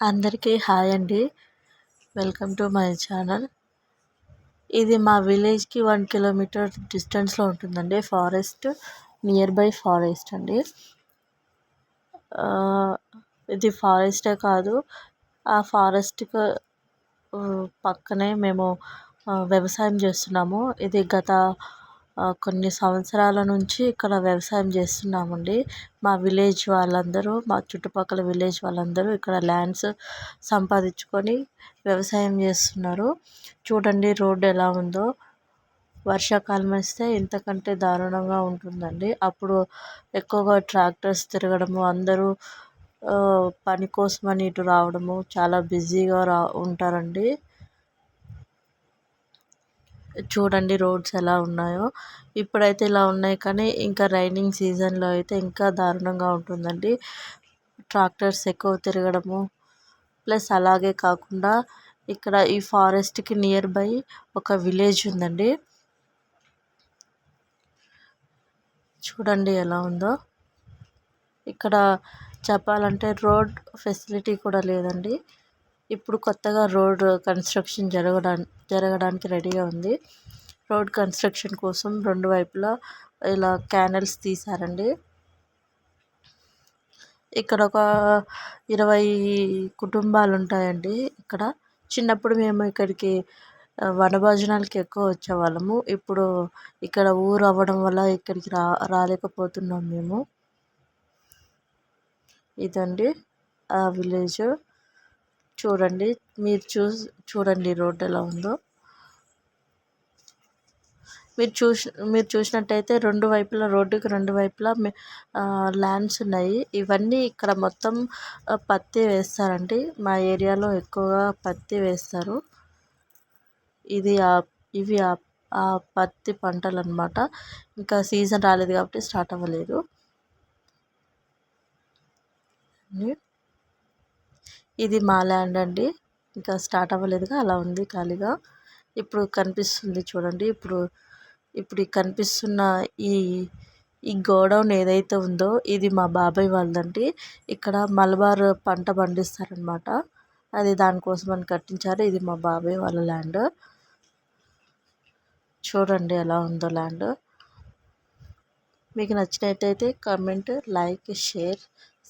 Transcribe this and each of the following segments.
అందరికీ హాయ్ అండి. Welcome to my channel. ఇది మా విలేజ్‌కి 1 కిలోమీటర్ డిస్టెన్స్‌లో ఉంటుందండి ఫారెస్ట్. నియర్ బై ఫారెస్ట్ అండి. ఆహ్, ఇది ఫారెస్టే కాదు. ఆ ఫారెస్ట్‌కు పక్కనే మేము వ్యవసాయం చేస్తున్నాము. ఇది గత కొన్ని సంవత్సరాల నుంచి ఇక్కడ వ్యవసాయం చేస్తున్నామండి. మా విలేజ్ వాళ్ళందరూ, మా చుట్టుపక్కల విలేజ్ వాళ్ళందరూ ఇక్కడ ల్యాండ్స్ సంపాదించుకొని వ్యవసాయం చేస్తున్నారు. చూడండి రోడ్డు ఎలా ఉందో. వర్షాకాలం వస్తే ఇంతకంటే దారుణంగా ఉంటుందండి. అప్పుడు ఎక్కువగా ట్రాక్టర్స్ తిరగడము, అందరూ పని కోసమని ఇటు రావడము, చాలా బిజీగా ఉంటారండి. చూడండి రోడ్స్ ఎలా ఉన్నాయో. ఇప్పుడైతే ఇలా ఉన్నాయి కానీ ఇంకా రైనింగ్ సీజన్‌లో అయితే ఇంకా దారుణంగా ఉంటుందండి. ట్రాక్టర్స్ ఎక్కువ తిరగడము, ప్లస్ అలాగే కాకుండా ఇక్కడ ఈ ఫారెస్ట్‌కి నియర్ బై ఒక విలేజ్ ఉందండి. చూడండి ఎలా ఉందో. ఇక్కడ చెప్పాలంటే రోడ్ ఫెసిలిటీ కూడా లేదండి. ఇప్పుడు కొత్తగా రోడ్ కన్స్ట్రక్షన్ జరగడానికి రెడీగా ఉంది. రోడ్ కన్స్ట్రక్షన్ కోసం రెండు వైపులా ఇలా క్యానల్స్ తీశారండి. ఇక్కడ ఒక 20 కుటుంబాలు ఉంటాయండి ఇక్కడ. చిన్నప్పుడు మేము ఇక్కడికి వనభోజనాలకి ఎక్కువ వచ్చేవాళ్ళము. ఇప్పుడు ఇక్కడ ఊరు అవ్వడం వల్ల ఇక్కడికి రాలేకపోతున్నాం మేము. ఇదండి ఆ విలేజ్. చూడండి, చూడండి రోడ్ ఎలా ఉందో. మీరు చూసినట్టయితే రోడ్డుకి రెండు వైపులా ల్యాండ్స్ ఉన్నాయి. ఇవన్నీ ఇక్కడ మొత్తం పత్తి వేస్తారండి. మా ఏరియాలో ఎక్కువగా పత్తి వేస్తారు. ఇవి ఆ పత్తి పంటలు అన్నమాట. ఇంకా సీజన్ రాలేదు కాబట్టి స్టార్ట్ అవ్వలేదు. ఇది మా ల్యాండ్ అండి. ఇంకా స్టార్ట్ అవ్వలేదుగా, అలా ఉంది ఖాళీగా. ఇప్పుడు కనిపిస్తుంది చూడండి. ఇప్పుడు కనిపిస్తున్న ఈ ఈ గోడౌన్ ఏదైతే ఉందో ఇది మా బాబాయ్ వాళ్ళదండి. ఇక్కడ మలబార్ పంట పండిస్తారనమాట. అది దానికోసం అని కట్టించారు. ఇది మా బాబాయ్ వాళ్ళ ల్యాండ్. చూడండి ఎలా ఉందో ల్యాండ్. మీకు నచ్చినట్టయితే కామెంట్, లైక్, షేర్,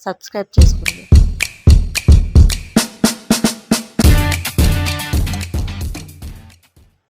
సబ్స్క్రైబ్ చేసుకోండి.